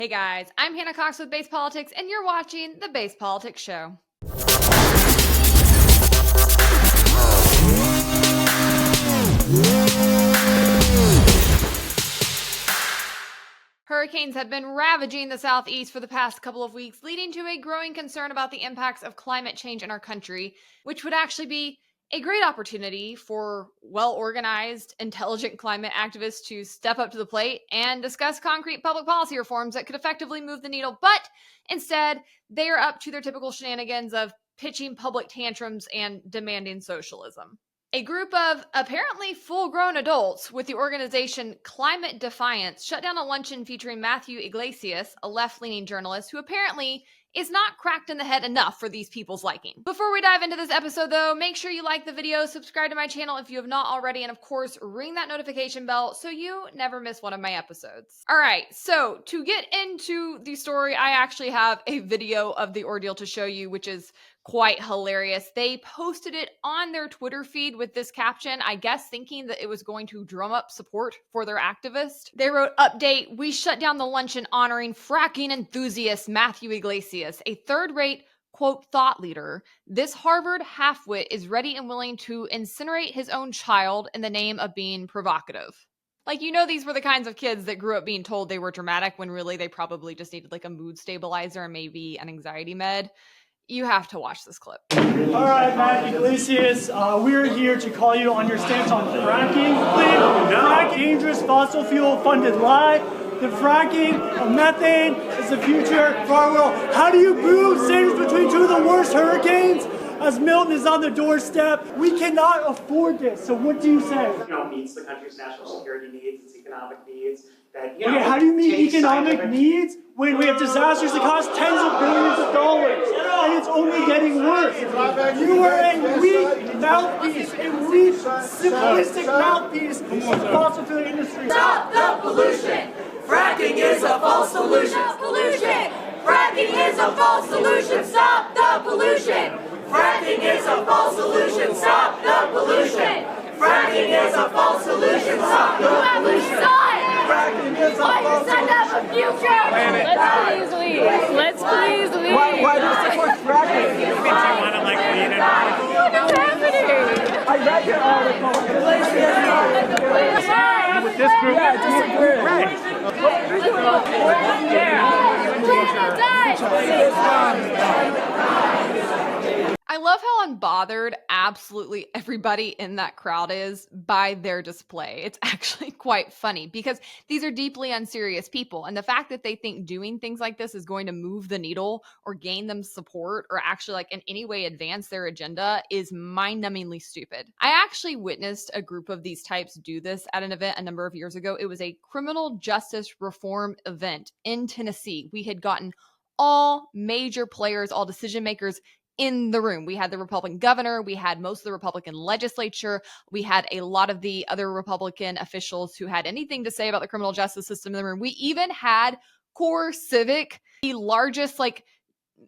Hey guys, I'm Hannah Cox with Base Politics, and you're watching The Base Politics Show. Hurricanes have been ravaging the southeast for the past couple of weeks, leading to a growing concern about the impacts of climate change in our country, which would actually be a great opportunity for well-organized, intelligent climate activists to step up to the plate and discuss concrete public policy reforms that could effectively move the needle. But instead, they are up to their typical shenanigans of pitching public tantrums and demanding socialism. A group of apparently full-grown adults with the organization Climate Defiance shut down a luncheon featuring Matthew Yglesias, a left-leaning journalist who apparently is not cracked in the head enough for these people's liking. Before we dive into this episode, though, make sure you like the video, subscribe to my channel if you have not already, and of course, ring that notification bell so you never miss one of my episodes. All right, so to get into the story, I actually have a video of the ordeal to show you, which is quite hilarious. They posted it on their Twitter feed with this caption, I guess thinking that it was going to drum up support for their activist. They wrote, "Update, we shut down the luncheon honoring fracking enthusiast Matthew Yglesias, a third-rate, quote, thought leader. This Harvard halfwit is ready and willing to incinerate his own child in the name of being provocative." Like, you know, these were the kinds of kids that grew up being told they were dramatic when really they probably just needed like a mood stabilizer and maybe an anxiety med. You have to watch this clip. All right, Matthew Yglesias, we're here to call you on your stance on fracking. Frack, dangerous fossil fuel funded lie. The fracking of methane is the future for our world. How do you move cities between two of the worst hurricanes? As Milton is on the doorstep, we cannot afford this. So what do you say? Meets the country's national security needs, its economic needs. Okay, how do you meet economic needs when we have disasters that cost tens of billions of dollars and it's only getting worse? You are a weak mouthpiece, a weak, simplistic mouthpiece of the fossil fuel industry. Stop the pollution! Fracking is a false solution! Pollution! Fracking is a false solution! Stop the pollution! Fracking is a false solution! Stop the pollution! Fracking is a false solution! Stop the pollution! Why does that have a future? Let's please leave. Let's please leave. Why do you support fracking? What's happening? I read your article. With this group, Yeah, disagree. I love how unbothered absolutely everybody in that crowd is by their display. It's actually quite funny because these are deeply unserious people. And the fact that they think doing things like this is going to move the needle or gain them support or actually like in any way advance their agenda is mind-numbingly stupid. I actually witnessed a group of these types do this at an event a number of years ago. It was a criminal justice reform event in Tennessee. We had gotten all major players, all decision makers in the room. We had the Republican governor, we had most of the Republican legislature, we had a lot of the other Republican officials who had anything to say about the criminal justice system in the room. We even had Core Civic, the largest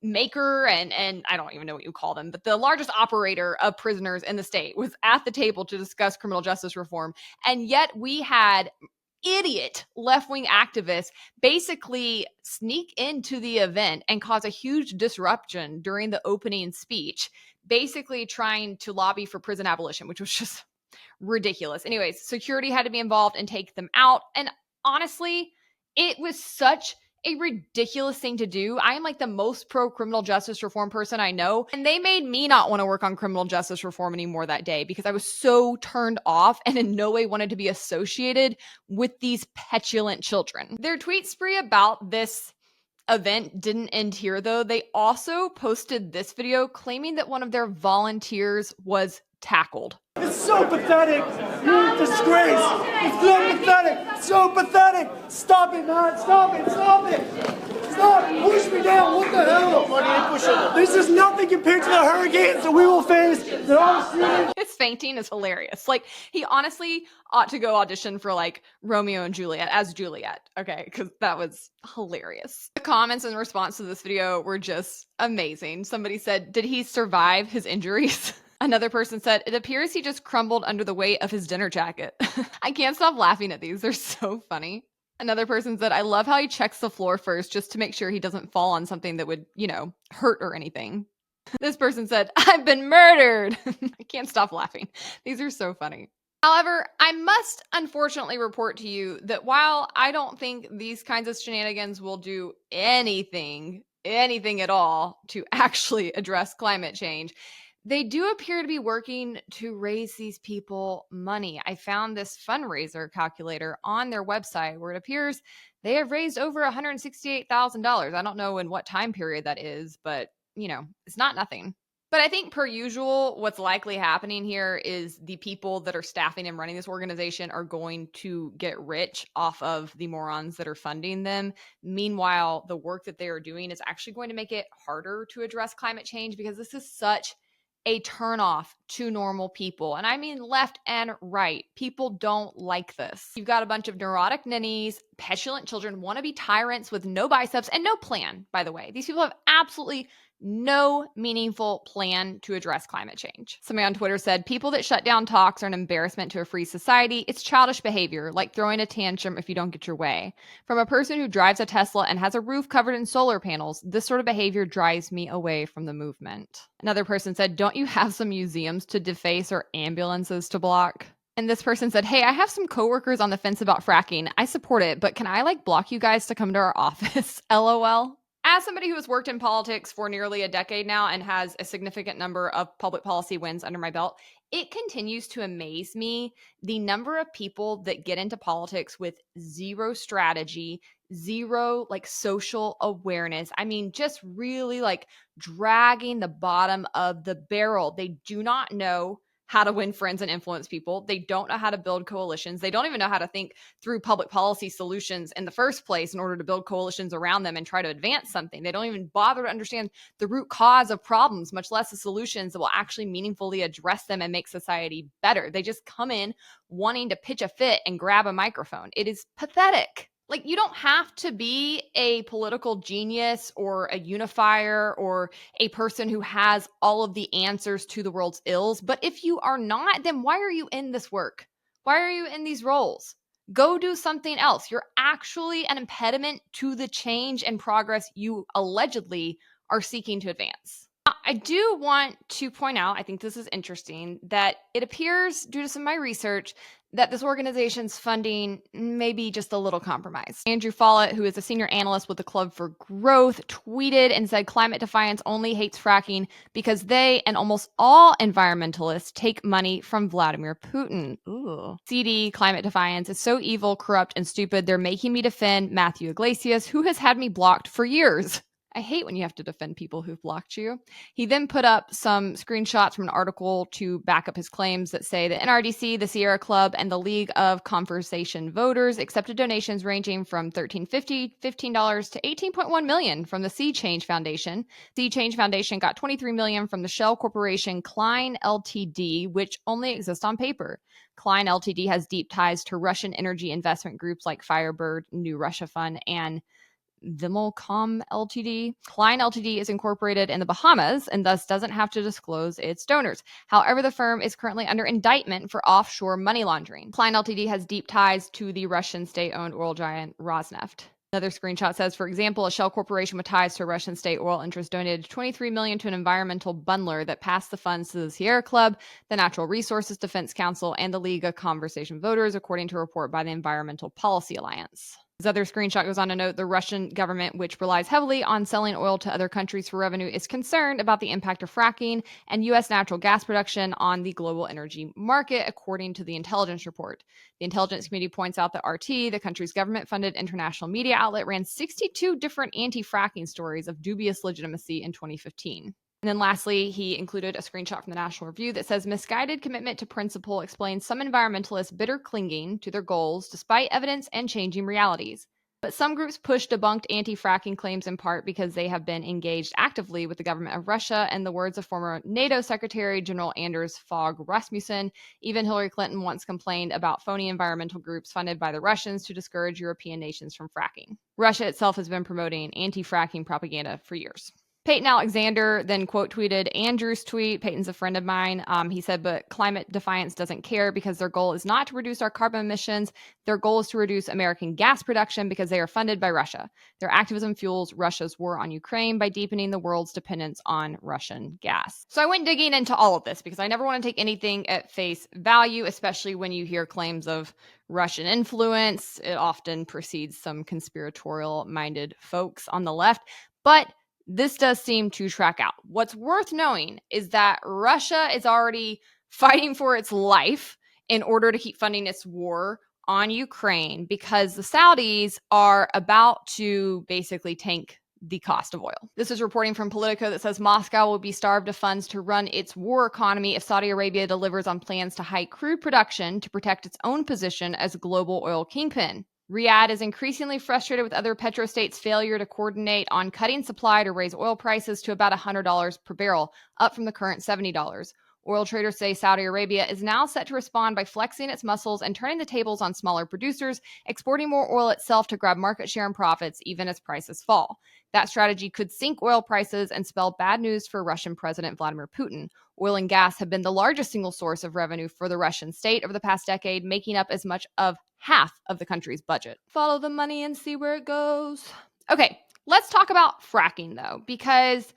maker and I don't even know what you call them, but the largest operator of prisoners in the state was at the table to discuss criminal justice reform. And yet we had idiot left-wing activists basically sneak into the event and cause a huge disruption during the opening speech, basically trying to lobby for prison abolition, which was just ridiculous. Anyways, security had to be involved and take them out. And honestly, it was such a ridiculous thing to do. I am like the most pro criminal justice reform person I know. And they made me not want to work on criminal justice reform anymore that day because I was so turned off and in no way wanted to be associated with these petulant children. Their tweet spree about this event didn't end here though. They also posted this video claiming that one of their volunteers was tackled. It's so pathetic. You're a disgrace. It's so pathetic. So pathetic. Stop it, man. Stop it. Stop it. Stop. Push me down. What the hell? This is nothing compared to the hurricanes that we will face. That all His fainting is hilarious. Like, he honestly ought to go audition for like Romeo and Juliet as Juliet. Okay, because that was hilarious. The comments in response to this video were just amazing. Somebody said, "Did he survive his injuries?" Another person said, "It appears he just crumbled under the weight of his dinner jacket." I can't stop laughing at these. They're so funny. Another person said, I love how he checks the floor first just to make sure he doesn't fall on something that would, hurt or anything. This person said, I've been murdered. I can't stop laughing. These are so funny. However, I must unfortunately report to you that while I don't think these kinds of shenanigans will do anything at all to actually address climate change, they do appear to be working to raise these people money. I found this fundraiser calculator on their website where it appears they have raised over $168,000. I don't know in what time period that is, but it's not nothing. But I think per usual, what's likely happening here is the people that are staffing and running this organization are going to get rich off of the morons that are funding them. Meanwhile, the work that they are doing is actually going to make it harder to address climate change because this is such a turnoff to normal people. And I mean left and right. People don't like this. You've got a bunch of neurotic ninnies, petulant children, wannabe tyrants with no biceps and no plan, by the way. These people have absolutely no meaningful plan to address climate change. Somebody on Twitter said, people that shut down talks are an embarrassment to a free society. It's childish behavior, like throwing a tantrum if you don't get your way. From a person who drives a Tesla and has a roof covered in solar panels, this sort of behavior drives me away from the movement. Another person said, don't you have some museums to deface or ambulances to block? And this person said, hey, I have some coworkers on the fence about fracking. I support it, but can I block you guys to come to our office? LOL. As somebody who has worked in politics for nearly a decade now and has a significant number of public policy wins under my belt, it continues to amaze me the number of people that get into politics with zero strategy, zero social awareness. I mean, just really dragging the bottom of the barrel. They do not know how to win friends and influence people. They don't know how to build coalitions. They don't even know how to think through public policy solutions in the first place in order to build coalitions around them and try to advance something. They don't even bother to understand the root cause of problems, much less the solutions that will actually meaningfully address them and make society better. They just come in wanting to pitch a fit and grab a microphone. It is pathetic. You don't have to be a political genius or a unifier or a person who has all of the answers to the world's ills. But if you are not, then why are you in this work? Why are you in these roles? Go do something else. You're actually an impediment to the change and progress you allegedly are seeking to advance. I do want to point out, I think this is interesting, that it appears due to some of my research that this organization's funding may be just a little compromised. Andrew Follett, who is a senior analyst with the Club for Growth, tweeted and said Climate Defiance only hates fracking because they and almost all environmentalists take money from Vladimir Putin. Ooh. CD Climate Defiance is so evil, corrupt, and stupid, they're making me defend Matthew Yglesias, who has had me blocked for years. I hate when you have to defend people who've blocked you. He then put up some screenshots from an article to back up his claims that say the NRDC, the Sierra Club, and the League of Conversation Voters accepted donations ranging from $13.50, $15 to $18.1 million from the Sea Change Foundation. Sea Change Foundation got $23 million from the Shell Corporation Klein Ltd., which only exists on paper. Klein Ltd. Has deep ties to Russian energy investment groups like Firebird, New Russia Fund, and Vimmelcom Ltd. Klein Ltd. is incorporated in the Bahamas and thus doesn't have to disclose its donors. However, the firm is currently under indictment for offshore money laundering. Klein Ltd. has deep ties to the Russian state-owned oil giant Rosneft. Another screenshot says, for example, a Shell corporation with ties to a Russian state oil interest donated $23 million to an environmental bundler that passed the funds to the Sierra Club, the Natural Resources Defense Council, and the League of Conversation Voters, according to a report by the Environmental Policy Alliance. This other screenshot goes on to note the Russian government, which relies heavily on selling oil to other countries for revenue, is concerned about the impact of fracking and U.S. natural gas production on the global energy market, according to the intelligence report. The intelligence committee points out that RT, the country's government-funded international media outlet, ran 62 different anti-fracking stories of dubious legitimacy in 2015. And then lastly, he included a screenshot from the National Review that says misguided commitment to principle explains some environmentalists' bitter clinging to their goals despite evidence and changing realities. But some groups push debunked anti-fracking claims in part because they have been engaged actively with the government of Russia, and the words of former NATO Secretary General Anders Fogh Rasmussen. Even Hillary Clinton once complained about phony environmental groups funded by the Russians to discourage European nations from fracking. Russia itself has been promoting anti-fracking propaganda for years. Peyton Alexander then quote tweeted Andrew's tweet. Peyton's a friend of mine. He said, but climate defiance doesn't care because their goal is not to reduce our carbon emissions. Their goal is to reduce American gas production because they are funded by Russia. Their activism fuels Russia's war on Ukraine by deepening the world's dependence on Russian gas. So I went digging into all of this because I never want to take anything at face value, especially when you hear claims of Russian influence. It often precedes some conspiratorial-minded folks on the left. But this does seem to track out. What's worth knowing is that Russia is already fighting for its life in order to keep funding its war on Ukraine because the Saudis are about to basically tank the cost of oil. This is reporting from Politico that says Moscow will be starved of funds to run its war economy if Saudi Arabia delivers on plans to hike crude production to protect its own position as global oil kingpin. Riyadh is increasingly frustrated with other petrostates' failure to coordinate on cutting supply to raise oil prices to about $100 per barrel, up from the current $70. Oil traders say Saudi Arabia is now set to respond by flexing its muscles and turning the tables on smaller producers, exporting more oil itself to grab market share and profits even as prices fall. That strategy could sink oil prices and spell bad news for Russian President Vladimir Putin. Oil and gas have been the largest single source of revenue for the Russian state over the past decade, making up as much of half of the country's budget. Follow the money and see where it goes. Okay, let's talk about fracking though, because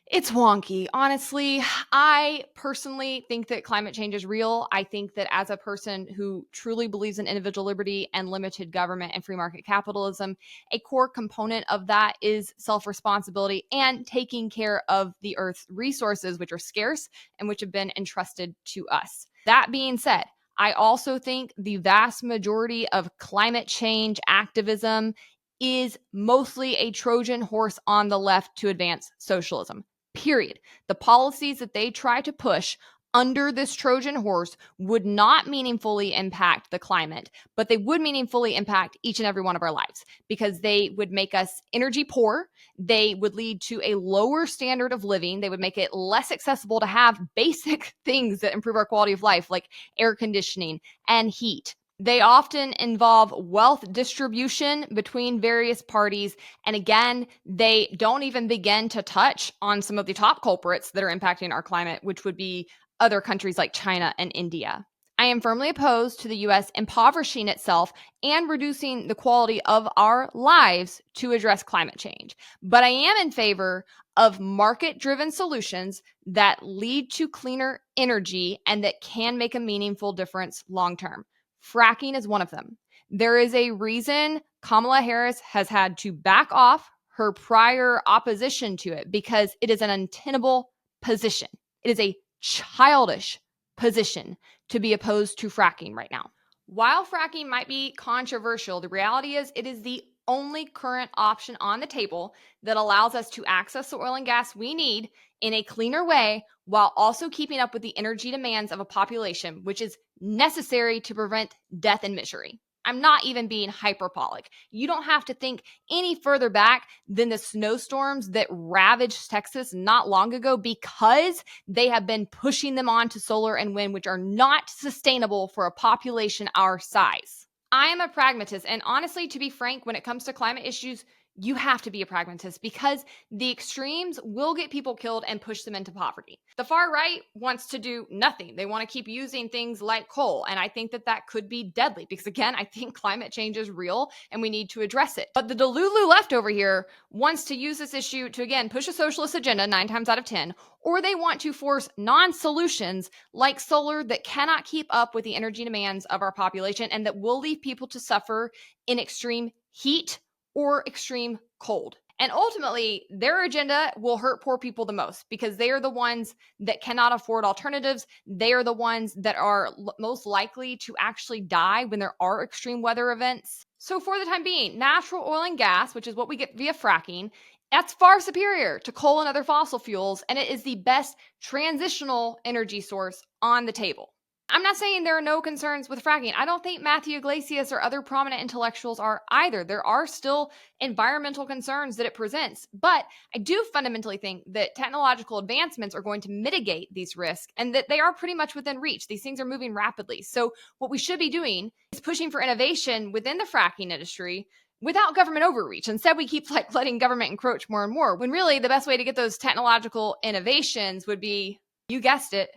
it's wonky. Honestly, I personally think that climate change is real. I think that as a person who truly believes in individual liberty and limited government and free market capitalism, a core component of that is self-responsibility and taking care of the Earth's resources, which are scarce and which have been entrusted to us. That being said, I also think the vast majority of climate change activism is mostly a Trojan horse on the left to advance socialism. Period. The policies that they try to push under this Trojan horse would not meaningfully impact the climate, but they would meaningfully impact each and every one of our lives because they would make us energy poor. They would lead to a lower standard of living. They would make it less accessible to have basic things that improve our quality of life, like air conditioning and heat. They often involve wealth distribution between various parties. And again, they don't even begin to touch on some of the top culprits that are impacting our climate, which would be other countries like China and India. I am firmly opposed to the U.S. impoverishing itself and reducing the quality of our lives to address climate change. But I am in favor of market-driven solutions that lead to cleaner energy and that can make a meaningful difference long-term. Fracking is one of them. There is a reason Kamala Harris has had to back off her prior opposition to it because it is an untenable position. It is a childish position to be opposed to fracking right now. While fracking might be controversial, the reality is it is the only current option on the table that allows us to access the oil and gas we need in a cleaner way while also keeping up with the energy demands of a population, which is necessary to prevent death and misery. I'm not even being hyperbolic. You don't have to think any further back than the snowstorms that ravaged Texas not long ago because they have been pushing them on to solar and wind, which are not sustainable for a population our size. I am a pragmatist, and honestly, to be frank, when it comes to climate issues, you have to be a pragmatist because the extremes will get people killed and push them into poverty. The far right wants to do nothing. They want to keep using things like coal. And I think that that could be deadly because, again, I think climate change is real and we need to address it. But the Delulu left over here wants to use this issue to, again, push a socialist agenda 9 times out of 10, or they want to force non-solutions like solar that cannot keep up with the energy demands of our population and that will leave people to suffer in extreme heat or extreme cold. And ultimately, their agenda will hurt poor people the most because they are the ones that cannot afford alternatives. They are the ones that are most likely to actually die when there are extreme weather events. So for the time being, natural oil and gas, which is what we get via fracking, that's far superior to coal and other fossil fuels, and it is the best transitional energy source on the table. I'm not saying there are no concerns with fracking. I don't think Matthew Yglesias or other prominent intellectuals are either. There are still environmental concerns that it presents. But I do fundamentally think that technological advancements are going to mitigate these risks and that they are pretty much within reach. These things are moving rapidly. So what we should be doing is pushing for innovation within the fracking industry without government overreach. Instead, we keep letting government encroach more and more, when really the best way to get those technological innovations would be, you guessed it,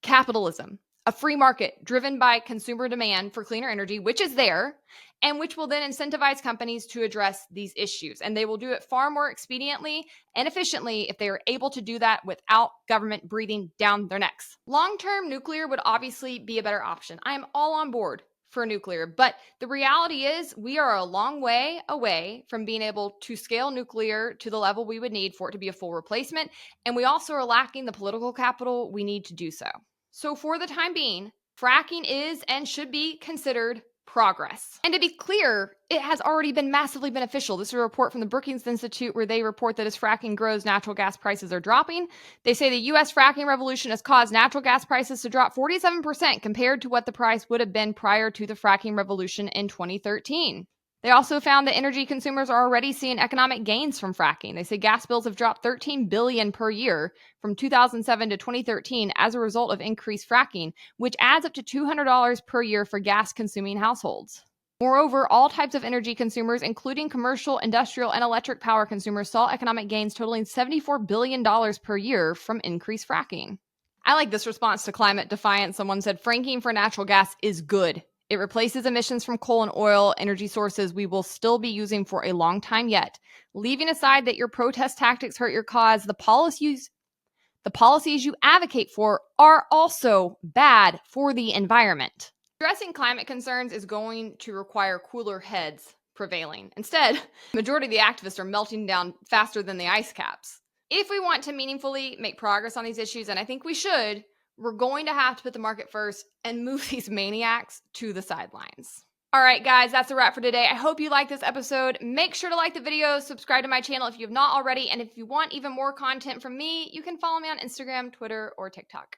capitalism. A free market driven by consumer demand for cleaner energy, which is there, and which will then incentivize companies to address these issues. And they will do it far more expediently and efficiently if they are able to do that without government breathing down their necks. Long-term, nuclear would obviously be a better option. I am all on board for nuclear, but the reality is we are a long way away from being able to scale nuclear to the level we would need for it to be a full replacement, and we also are lacking the political capital we need to do so. So for the time being, fracking is and should be considered progress. And to be clear, it has already been massively beneficial. This is a report from the Brookings Institute where they report that as fracking grows, natural gas prices are dropping. They say the U.S. fracking revolution has caused natural gas prices to drop 47% compared to what the price would have been prior to the fracking revolution in 2013. They also found that energy consumers are already seeing economic gains from fracking. They say gas bills have dropped $13 billion per year from 2007 to 2013 as a result of increased fracking, which adds up to $200 per year for gas-consuming households. Moreover, all types of energy consumers, including commercial, industrial, and electric power consumers, saw economic gains totaling $74 billion per year from increased fracking. I like this response to climate defiance. Someone said, "Fracking for natural gas is good. It replaces emissions from coal and oil, energy sources we will still be using for a long time yet. Leaving aside that your protest tactics hurt your cause, the policies you advocate for are also bad for the environment." Addressing climate concerns is going to require cooler heads prevailing. Instead, the majority of the activists are melting down faster than the ice caps. If we want to meaningfully make progress on these issues, and I think we should, we're going to have to put the market first and move these maniacs to the sidelines. All right, guys, that's a wrap for today. I hope you liked this episode. Make sure to like the video, subscribe to my channel if you have not already, and if you want even more content from me, you can follow me on Instagram, Twitter, or TikTok.